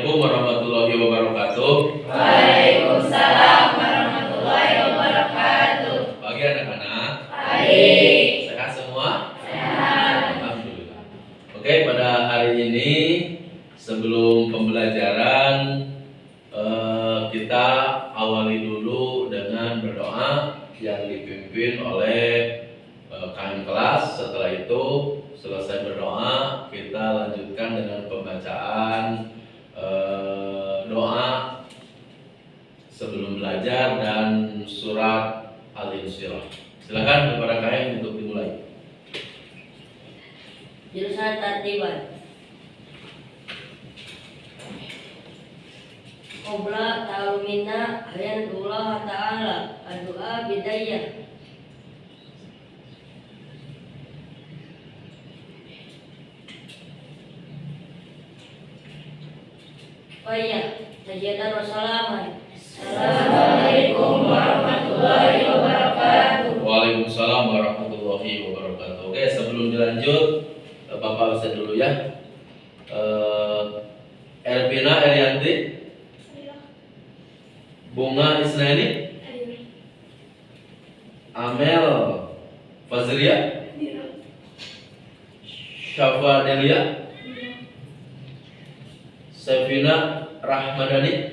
Assalamualaikum warahmatullahi wabarakatuh. Waalaikumsalam warahmatullahi wabarakatuh. Pagi anak-anak. Baik. Sehat semua? Sehat. Alhamdulillah. Oke, pada hari ini sebelum pembelajaran kita awali dulu dengan berdoa yang dipimpin oleh kakak kelas. Setelah itu selesai berdoa, kita lanjutkan dengan pembacaan doa sebelum belajar dan surat Al-Insyirah. Silakan kepada kalian untuk dimulai. Jurusan Tartiban. Qobla ta'alumina ayatullah ta'ala ad-du'a bidayah. Faya sajatan wassalaman. Assalamualaikum warahmatullahi wabarakatuh. Waalaikumsalam warahmatullahi wabarakatuh. Oke, sebelum dilanjut, Bapak bisa dulu ya. Elvina Erianti, Bunga Isnaini, Amel Fazria, Syafa Delia, Sefina Rahmadani,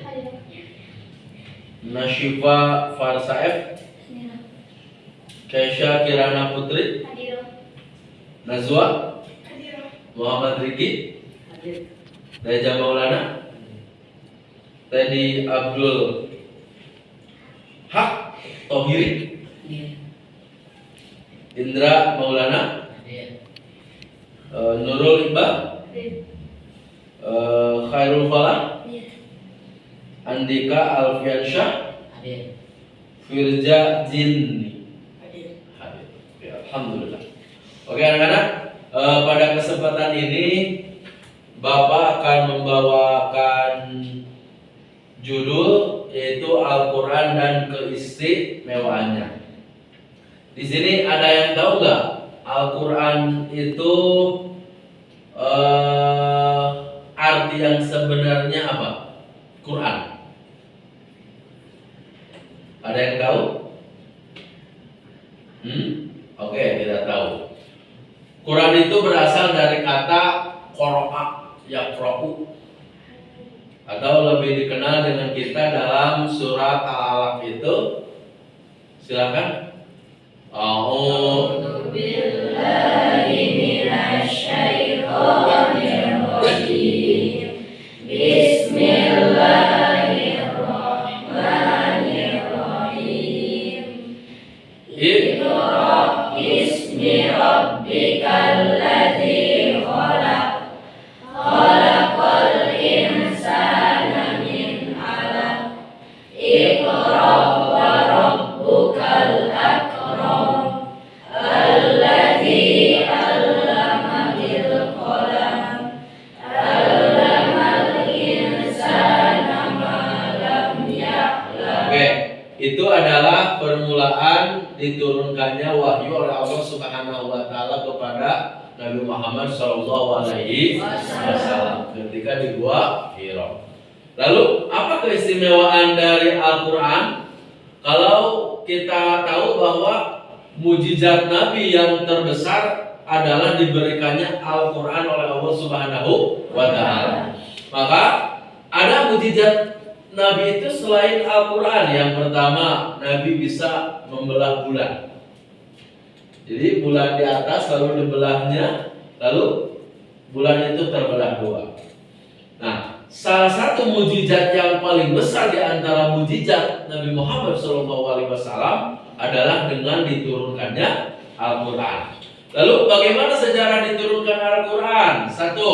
Nashifa Farsaef, Kesha Kirana Putri, Nazwa, Muhammad Riki, Reja Maulana, Teddy Abdul Haq Tohiri, Indra Maulana, Nurul Iqbal, Khairul Falah, Andika Alfiansyah, Firja Jinni. Hadir. Oke, alhamdulillah. Oke anak-anak, pada kesempatan ini Bapak akan membawakan judul yaitu Al-Quran dan keistimewaannya. Di sini ada yang tahu nggak Al-Quran itu arti yang sebenarnya apa? Quran. Ada yang tahu? Oke, tidak tahu. Quran itu berasal dari kata qara'a, yaqra'u, atau lebih dikenal dengan kita dalam surat Al-Alaq itu. Silakan. A'udzu billahi minasyaitonir rajim. Bismillahirrahmanirrahim. Iqra bismi rabbikal ladzi khalaq. Khalaqal insana min 'alaq. Iqra wa rabbukal akram. Alladzi 'allama bil qalam. 'Allamal insana ma lam ya'lam. Oke, itu adalah permulaan diturunkannya wahyu oleh Allah Subhanahu wa taala kepada Nabi Muhammad sallallahu alaihi wasallam ketika di Gua Hira. Lalu, apa keistimewaan dari Al-Qur'an? Kalau kita tahu bahwa mujizat Nabi yang terbesar adalah diberikannya Al-Qur'an oleh Allah Subhanahu wa taala. Maka ada mujizat Nabi itu selain Al-Quran. Yang pertama, Nabi bisa membelah bulan. Jadi bulan di atas lalu dibelahnya, lalu bulan itu terbelah dua. Nah, salah satu mujizat yang paling besar di antara mujizat Nabi Muhammad SAW adalah dengan diturunkannya Al-Quran. Lalu bagaimana sejarah diturunkan Al-Quran? Satu,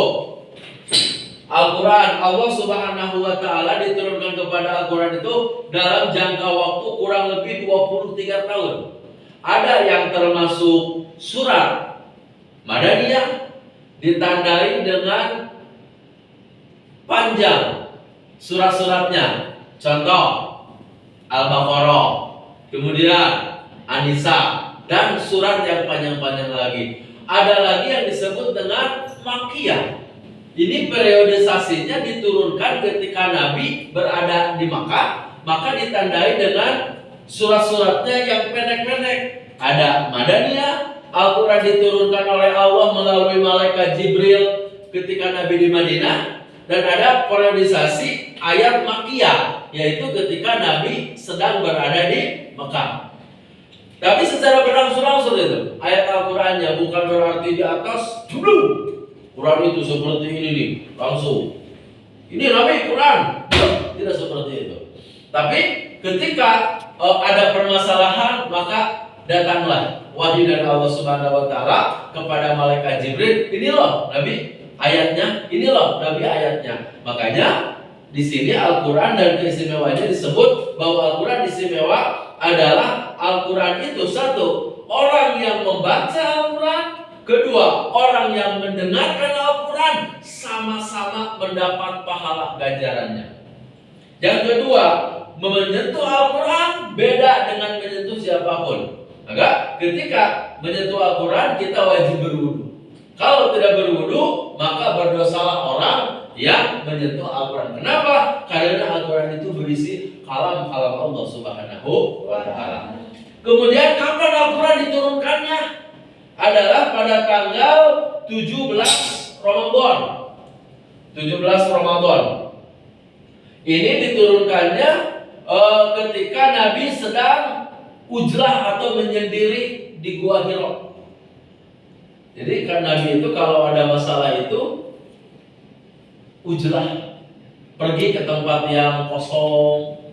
Al-Quran, Allah Subhanahu wa taala diturunkan kepada Al-Quran itu dalam jangka waktu kurang lebih 23 tahun. Ada yang termasuk surat Madaniyah, ditandai dengan panjang surat-suratnya. Contoh Al-Baqarah, kemudian An-Nisa, dan surat yang panjang-panjang lagi. Ada lagi yang disebut dengan Makkiyah. Ini periodisasinya diturunkan ketika Nabi berada di Makkah, maka ditandai dengan surat-suratnya yang pendek-pendek. Ada Madaniyah, Al-Quran diturunkan oleh Allah melalui malaikat Jibril ketika Nabi di Madinah, dan ada periodisasi ayat Makkiyah, yaitu ketika Nabi sedang berada di Mekah. Tapi secara berangsur-angsur itu ayat Al-Qurannya, bukan berarti di atas jumlah Quran itu seperti ini nih, langsung ini Nabi Quran, tidak seperti itu. Tapi ketika ada permasalahan, maka datanglah wahyu dari Allah Subhanahu wa taala kepada malaikat Jibril, ini loh Nabi ayatnya, ini loh Nabi ayatnya. Makanya di sini Al-Quran dan keistimewaannya disebut bahwa Al-Quran istimewa adalah Al-Quran itu satu, orang yang membaca Al-Quran, kedua, orang yang mendengarkan Al-Quran sama-sama mendapat pahala ganjarannya. Yang kedua, menyentuh Al-Quran beda dengan menyentuh siapapun. Maka ketika menyentuh Al-Quran kita wajib berwudu. Kalau tidak berwudu, maka berdosalah orang yang menyentuh Al-Quran. Kenapa? Karena Al-Quran itu berisi kalam-kalam Allah Subhanahu wa taala. Kemudian kapan Al-Quran diturunkannya? Adalah pada tanggal 17 Ramadan. 17 Ramadan. Ini diturunkannya ketika Nabi sedang ujlah atau menyendiri di Gua Hira. Jadi kan Nabi itu kalau ada masalah itu ujlah, pergi ke tempat yang kosong,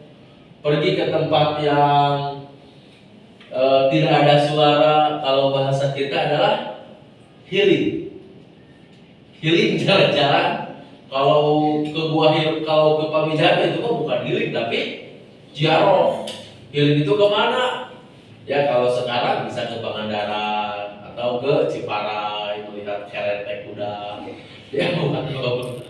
pergi ke tempat yang tidak ada suara. Kalau bahasa kita adalah healing jalan-jalan. Kalau ke Gua Hira, kalau ke Pamijahan itu bukan healing tapi ziarah. Healing itu kemana? Ya kalau sekarang bisa ke Pangandaran atau ke Ciparai melihat kereta kuda. Ya bukan itu.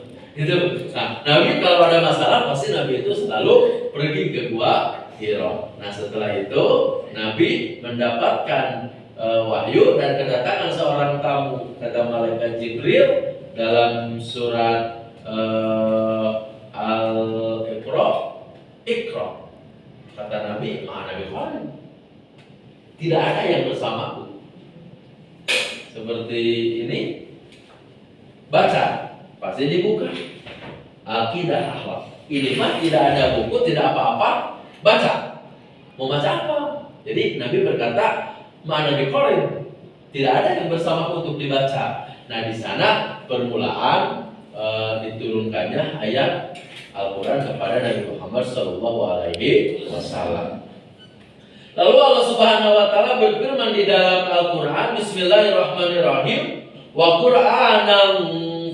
Nah, Nabi kalau ada masalah pasti Nabi itu selalu pergi ke Gua Hira. Nah setelah itu Nabi mendapatkan wahyu dan kedatangan seorang tamu, kata malaikat Jibril dalam surat Al-Iqra, Iqra. Kata Nabi, Nabi Quran. Tidak ada yang bersamaku. Seperti ini, baca, pasti dibuka. Akidah akhlak. Ini mah tidak ada buku, tidak apa-apa. Baca. Mau baca apa? Jadi Nabi berkata, Nabi Quran. Tidak ada yang bersama untuk dibaca. Nah di sana permulaan diturunkannya ayat Al-Quran kepada Nabi Muhammad SAW. Lalu Allah Subhanahu Wa Taala berfirman di dalam Al-Quran, Bismillahirrahmanirrahim, wa Qur'anan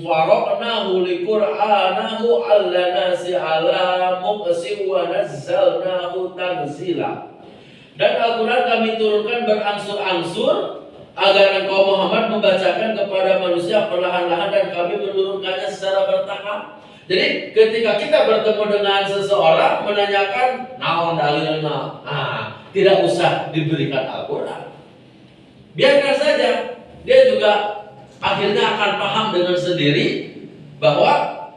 faraqnahu li Qur'anahu allanasi ala muqsim wa nazzalnahu tanzila. Dan Al-Quran kami turunkan berangsur-angsur agar engkau Muhammad membacakan kepada manusia perlahan-lahan, dan kami menurunkannya secara bertahap. Jadi ketika kita bertemu dengan seseorang menanyakan naon dalilna, tidak usah diberikan Al-Quran. Biarkan saja, dia juga akhirnya akan paham dengan sendiri bahwa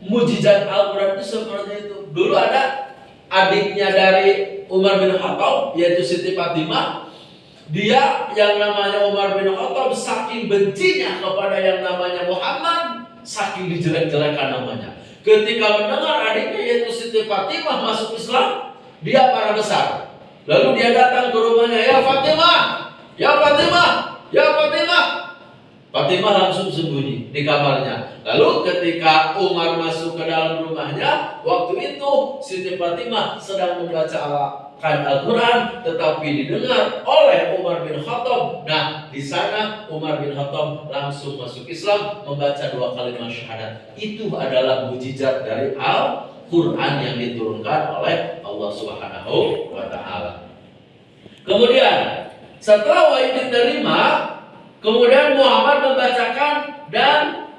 mujizat Al-Quran itu seperti itu. Dulu ada adiknya dari Umar bin Khattab, yaitu Siti Fatimah. Dia yang namanya Umar bin Khattab saking bencinya kepada yang namanya Muhammad, saking dijelek-jelekan namanya. Ketika mendengar adiknya yaitu Siti Fatimah masuk Islam, dia marah besar. Lalu dia datang ke rumahnya, ya Fatimah, ya Fatimah, ya Fatimah. Fatimah langsung sembunyi di kamarnya. Lalu ketika Umar masuk ke dalam rumahnya, waktu itu Siti Fatimah sedang membaca Al-Quran, tetapi didengar oleh Umar bin Khattab. Nah, di sana Umar bin Khattab langsung masuk Islam, membaca 2 kalimat syahadat. Itu adalah mujizat dari Al-Quran yang diturunkan oleh Allah Subhanahu wa taala. Kemudian setelah wahyu diterima, kemudian Muhammad membacakan dan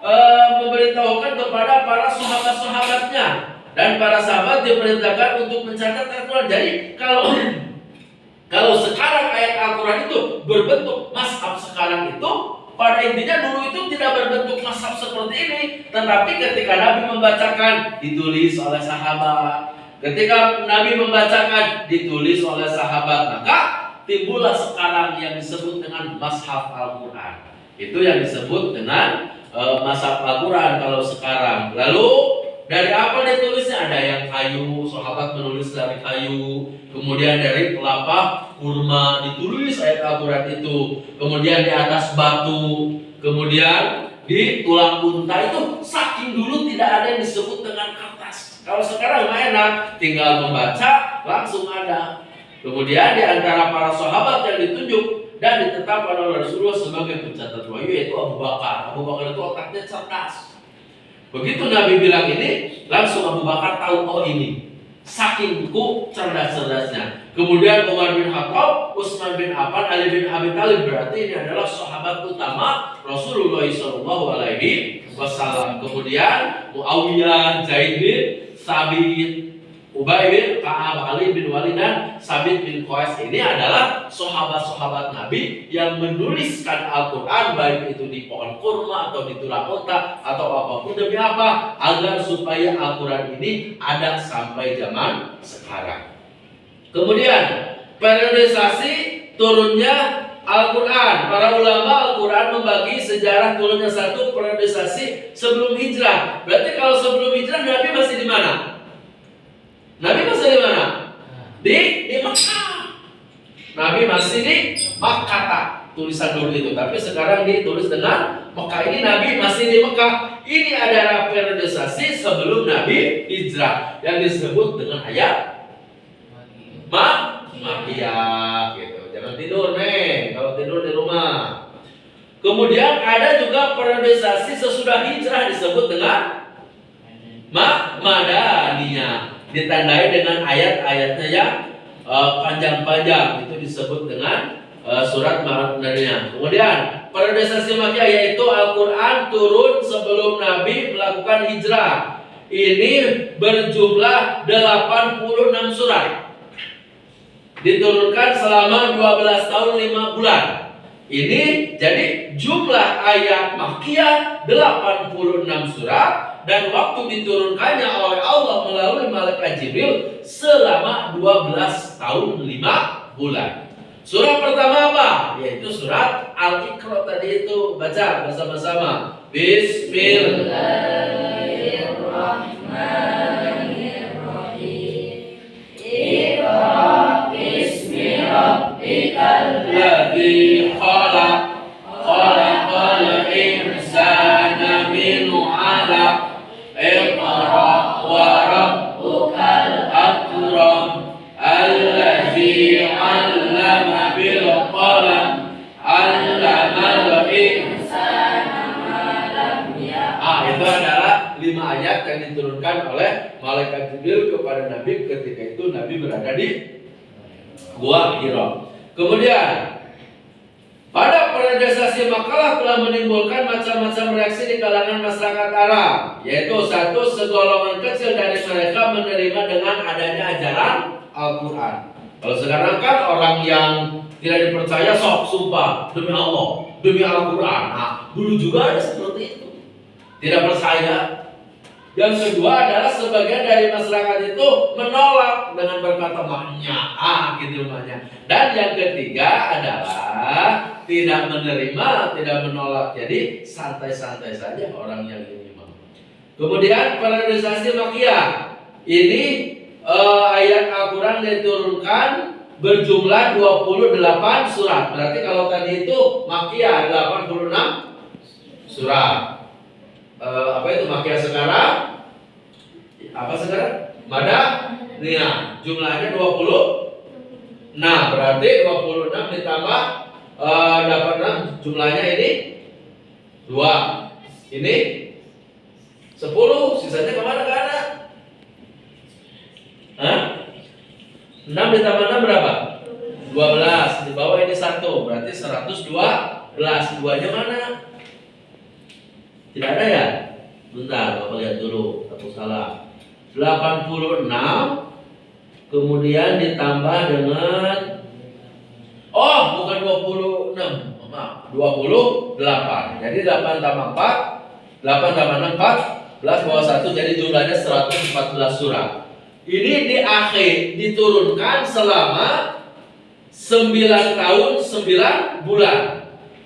memberitahukan kepada para sahabat-sahabatnya. Dan para sahabat diperintahkan untuk mencatat Al-Quran. Jadi kalau sekarang ayat Al-Quran itu berbentuk mushaf sekarang itu, pada intinya dulu itu tidak berbentuk mazhab seperti ini, tetapi ketika Nabi membacakan ditulis oleh sahabat. Ketika Nabi membacakan ditulis oleh sahabat, maka timbullah sekarang yang disebut dengan mazhab Al-Quran. Itu yang disebut dengan mazhab Al-Quran kalau sekarang. Lalu dari apa ditulisnya? Ada yang kayu, sahabat menulis dari kayu. Kemudian dari kelapa kurma ditulis ayat Al-Quran itu. Kemudian di atas batu. Kemudian di tulang unta. Itu saking dulu tidak ada yang disebut dengan kertas. Kalau sekarang enak, tinggal membaca langsung ada. Kemudian di antara para sahabat yang ditunjuk dan ditetapkan oleh Rasulullah sebagai pencatat wahyu yaitu Abu Bakar. Abu Bakar itu otaknya cerdas. Begitu Nabi bilang ini, langsung Abu Bakar tahu, oh ini. Saking cerdas-cerdasnya. Kemudian Umar bin Khattab, Utsman bin Affan, Ali bin Abi Thalib, berarti ini adalah sahabat utama Rasulullah SAW. Kemudian Muawiyah, Zaid bin Sabit, Ubay bin Ka'ab, Ali bin Walid dan Sabit bin Qais, ini adalah sahabat-sahabat Nabi yang menuliskan Al-Quran, baik itu di pohon kurma atau di tulang unta atau apapun. Demi apa? Agar supaya Al-Quran ini ada sampai zaman sekarang. Kemudian periodisasi turunnya Al-Quran. Para ulama Al-Quran membagi sejarah turunnya satu periodisasi sebelum hijrah. Berarti kalau sebelum hijrah Nabi masih di mana? Nabi masih di mana? Di Makkah. Nabi masih di Makkah, tulisan dulu itu. Tapi sekarang ditulis dengan Makkah. Ini Nabi masih di Makkah. Ini adalah periodisasi sebelum Nabi hijrah yang disebut dengan ayat Makkiyah gitu. Jangan tidur nih kalau tidur di rumah. Kemudian ada juga periodisasi sesudah hijrah disebut dengan Madaniyah. Ditandai dengan ayat-ayatnya yang panjang-panjang, itu disebut dengan surat Madaniyah. Kemudian periodisasi Makkiyah yaitu Al-Quran turun sebelum Nabi melakukan hijrah. Ini berjumlah 86 surat. Diturunkan selama 12 tahun 5 bulan. Ini jadi jumlah ayat Makkiyah 86 surat, dan waktu diturunkannya oleh Allah melalui malaikat Jibril selama 12 tahun 5 bulan. Surah pertama apa? Yaitu surat Al-Iqra tadi itu. Baca bersama-sama. Bismillahirrahmanirrahim. Iqra bismi rabbikal ladzi khalaq. Khalaqal insana min 'alaq. Iqra wa rabbukal akram. Allazi 'allama bil qalam. 'Allamal insana ma lam ya'lam. Itu adalah 5 ayat yang diturunkan oleh malaikat Jibril kepada Nabi ketika itu Nabi berada di Gua Hira. Kemudian pada periodisasi Makkah telah menimbulkan macam-macam reaksi di kalangan masyarakat Arab, yaitu satu, segolongan kecil dari mereka menerima dengan adanya ajaran Al-Quran. Kalau sekarang kan orang yang tidak dipercaya sok sumpah demi Allah, demi Al-Quran. Nah, dulu juga ada seperti itu, tidak percaya. Yang kedua adalah sebagian dari masyarakat itu menolak dengan berkata maknya, gitu maknya. Dan yang ketiga adalah tidak menerima, tidak menolak. Jadi santai-santai saja orang yang ini mau. Kemudian periodisasi Makkiyah. Ini ayat Al-Quran diturunkan berjumlah 28 surat. Berarti kalau tadi itu Makkiyah 86 surat. Apa itu Makkiyah sekarang? Apa sekarang? Madaniyah. Jumlahnya 20. Nah, berarti 26 ditambah 86, jumlahnya ini 2. Ini 10, sisanya kemana? Gak ada. 6 ditambah 6 berapa? 12. Di bawah ini 1, berarti 112. 2-nya mana? Tidak ada ya? Bentar, Bapak lihat dulu. Aku salah. 86 kemudian ditambah dengan bukan 26. Maaf, 28. 8. Jadi 8 tambah 4, 8 tambah 6, 14 bawah 1, jadi jumlahnya 114 surat. Ini di akhir diturunkan selama 9 tahun 9 bulan.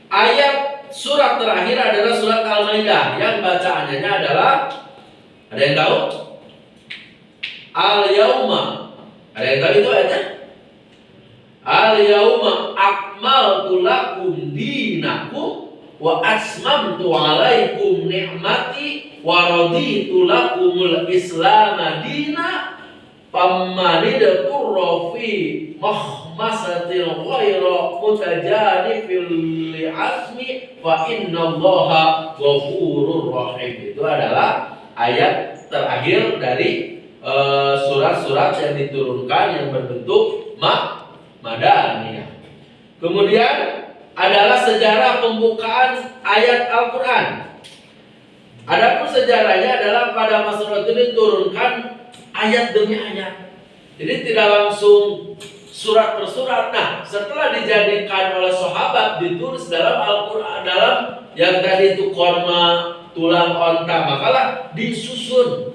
Ayat surat terakhir adalah surat Al-Maidah yang bacaannya adalah, ada yang tahu? Al-Yauma. Ada yang tahu itu ayatnya? Al-Yauma akmaltu lakum dinakum wa asmamtu alaikum ni'mati wa raditu lakumul Islam dina famanid turrofi mahmasatil ghaira mutajanifil li'asmi fa innallaha ghafurur rahim. Itu adalah ayat terakhir dari surat-surat yang diturunkan yang berbentuk Madaniyah. Kemudian adalah sejarah pembukaan ayat Al-Quran. Adapun sejarahnya adalah pada masa itu diturunkan ayat demi ayat. Jadi tidak langsung surat per surat. Nah, setelah dijadikan oleh sahabat ditulis dalam Al-Quran, dalam yang tadi itu korma, tulang onta, makalah disusun,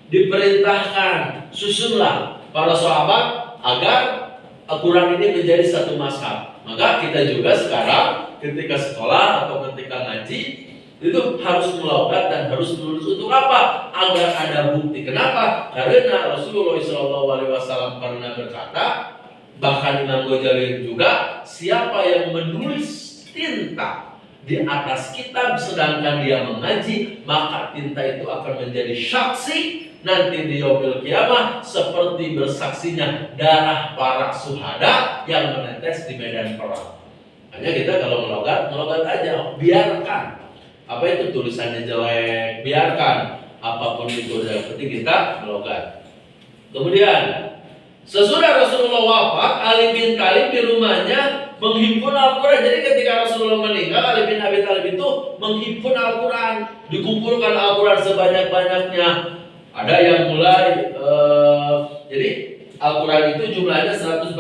diperintahkan, susunlah para sahabat agar Al-Quran ini menjadi satu mazhab. Maka kita juga sekarang ketika sekolah atau ketika ngaji itu harus melogat dan harus menulis untuk apa? Agar ada bukti. Kenapa? Karena Rasulullah SAW pernah berkata, bahkan Imam Ghazali juga, siapa yang menulis tinta di atas kitab sedangkan dia mengaji, maka tinta itu akan menjadi saksi nanti di yaumil kiamah seperti bersaksinya darah para syuhada yang menetes di medan perang. Hanya kita kalau melogat aja, biarkan apa itu tulisannya jelek, biarkan apapun itu, yang penting kita melogat. Kemudian sesudah Rasulullah wafat, Ali bin Thalib di rumahnya menghimpun Al-Quran. Jadi ketika Rasulullah meninggal, Ali bin Abi Thalib itu menghimpun Al-Quran, dikumpulkan Al-Quran sebanyak-banyaknya. Ada yang mulai jadi Al-Quran itu jumlahnya 114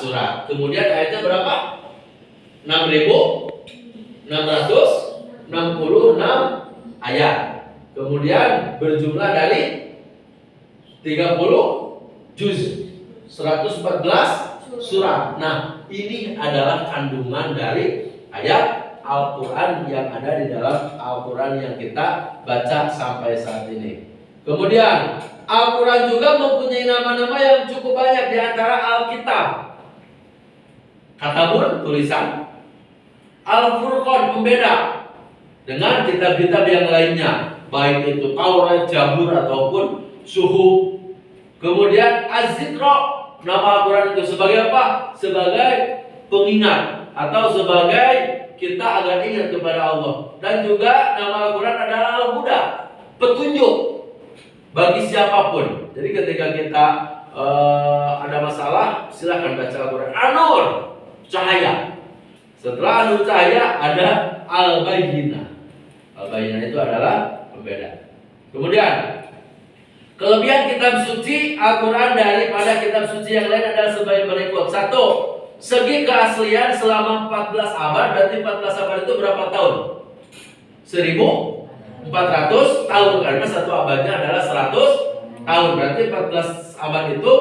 surat. Kemudian ayatnya berapa? 6.666 ayat. Kemudian berjumlah dari 30 juz, 114 surat. Nah, ini adalah kandungan dari ayat Al-Quran yang ada di dalam Al-Quran yang kita baca sampai saat ini. Kemudian Al-Quran juga mempunyai nama-nama yang cukup banyak, di antara Alkitab, Katabun, tulisan, Al-Furqan, pembeda dengan kitab-kitab yang lainnya, baik itu Taurat, Zabur ataupun Suhuf. Kemudian Az-Zikra, nama Al-Quran itu sebagai apa? Sebagai pengingat atau sebagai kita agar ingat kepada Allah. Dan juga nama Al-Quran adalah Al-Huda, petunjuk bagi siapapun. Jadi ketika kita ada masalah, silahkan baca Al-Quran. An-Nur, cahaya. Setelah An-Nur cahaya ada Al-Bayyinah. Al-Bayyinah itu adalah pembeda. Kemudian kelebihan kitab suci Al-Quran daripada kitab suci yang lain adalah sebagai berikut. 1. Segi keaslian selama 14 abad. Berarti 14 abad itu berapa tahun? 1400 tahun, karena satu abadnya adalah 100 tahun. Berarti 14 abad itu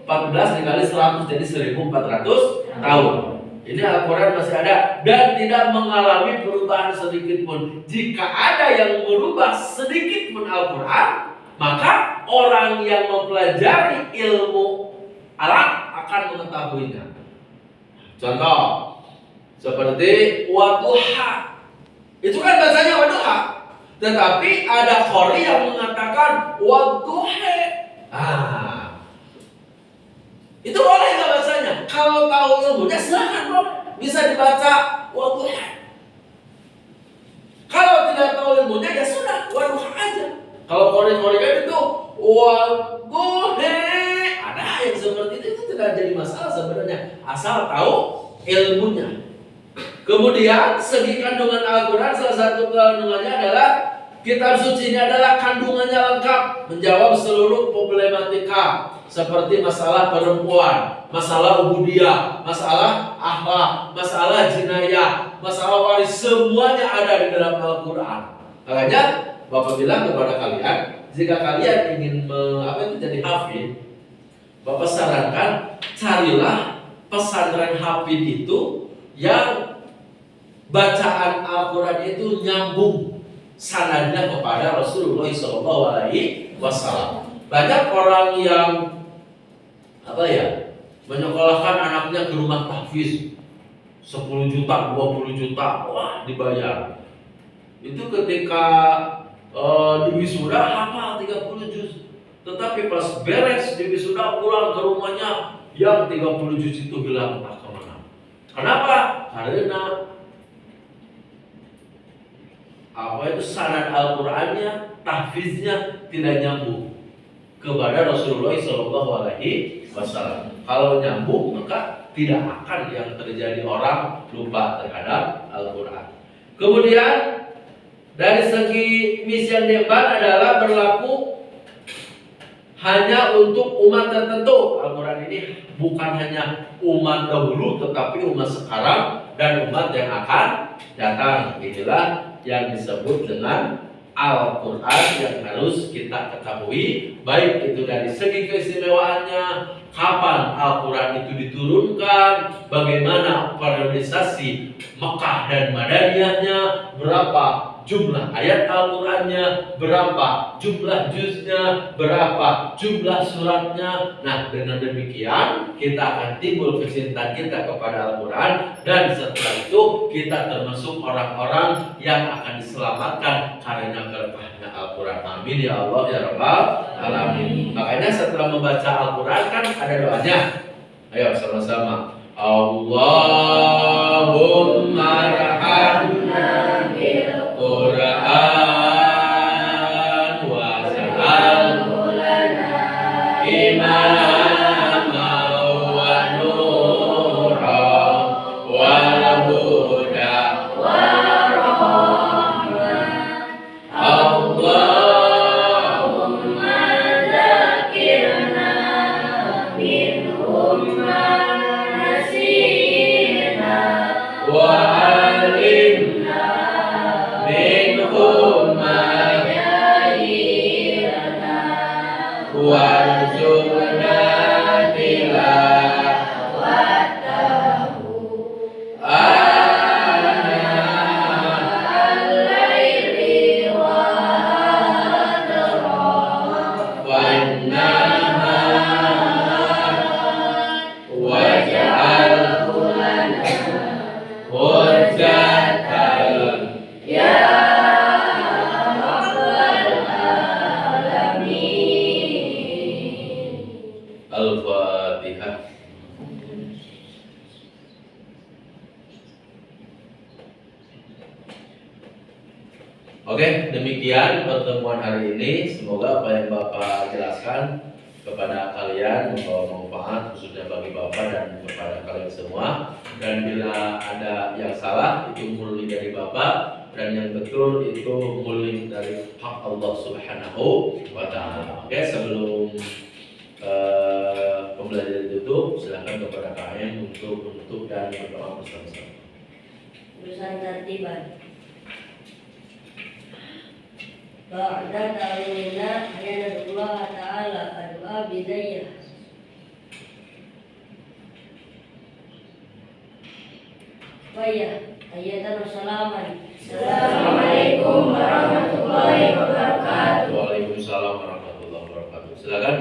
14 dikali 100, jadi 1400 tahun. Ini Al-Quran masih ada dan tidak mengalami perubahan sedikit pun. Jika ada yang merubah sedikit pun Al-Quran, maka orang yang mempelajari ilmu Arab akan mengetahuinya. Contoh seperti wadduha, itu kan bacanya wadduha, tetapi ada qori yang mengatakan wadduha. Itu boleh nggak bacanya? Kalau tahu ilmunya silakan bro, bisa dibaca wadduha. Kalau tidak tahu ilmunya ya sudah wadduha aja. Kalau qori-qori kan itu wadduha, ada yang seperti itu tidak jadi masalah sebenarnya, asal tahu ilmunya. Kemudian segi kandungan Al-Quran, salah satu kandungannya adalah kitab suci ini adalah kandungannya lengkap, menjawab seluruh problematika seperti masalah perempuan, masalah ubudiyah, masalah akhlak, masalah jinayah, masalah waris semuanya ada di dalam Al-Quran. Makanya Bapak bilang kepada kalian, jika kalian ingin jadi hafid, Bapak sarankan carilah pesantren hafid itu yang bacaan Al-Quran itu nyambung sanadnya kepada Rasulullah SAW. Banyak orang yang menyekolahkan anaknya ke rumah tahfiz 10 juta, 20 juta, wah dibayar. Itu ketika di wisuda hafal 30 juz. Tetapi pas beres di wisuda pulang ke rumahnya yang 30 juz itu hilang entah kemana. Kenapa? Karena sanad Al-Qur'annya, tahfiznya tidak nyambung kepada Rasulullah SAW. Kalau nyambung maka tidak akan yang terjadi orang lupa terhadap Al-Quran. Kemudian dari segi misi yang diemban adalah berlaku hanya untuk umat tertentu. Al-Quran ini bukan hanya umat dahulu, tetapi umat sekarang dan umat yang akan datang. Inilah yang disebut dengan Al-Quran yang harus kita ketahui, baik itu dari segi keistimewaannya, kapan Al-Quran itu diturunkan, bagaimana periodisasi Mekah dan Madaniyahnya, berapa jumlah ayat Al-Qurannya, berapa jumlah juznya, berapa jumlah suratnya. Nah, dengan demikian kita akan timbul kecintaan kita kepada Al-Quran, dan setelah itu kita termasuk orang-orang yang akan diselamatkan karena berkahnya Al-Quran. Amin ya Allah ya Rabbal Alamin. Makanya setelah membaca Al-Quran kan ada doanya. Ayo sama-sama. Allahumma rahamna bil Quran waj'alhu lana imaman wa nuran wa hudan wa rahmatan. Allahumma dzakirna minhum ma nasina wa alimna minhum ma jahilna warzuqna tilawatahu ana al-laili wa adrah wan nahar waj'alhu lana hujjatan ya rabbal alamin. Al-Fatihah. Oke, demikian pertemuan hari ini. Semoga apa yang Bapak jelaskan kepada kalian membawa manfaat, khususnya bagi Bapak dan kepada kalian semua. Dan bila ada yang salah, itu murni dari Bapak, dan yang betul itu murni dari hak Allah Subhanahu wa Ta'ala. Oke, sebelum pembelajaran ditutup, silakan kepada kalian untuk menutup dan berdoa bersama-sama. Urusan tertiban. Ba'da ta'limina Allah Ta'ala adua bidayah. Ayatan wassalaman. Assalamualaikum warahmatullahi wabarakatuh. Waalaikumsalam warahmatullahi wabarakatuh. Silakan.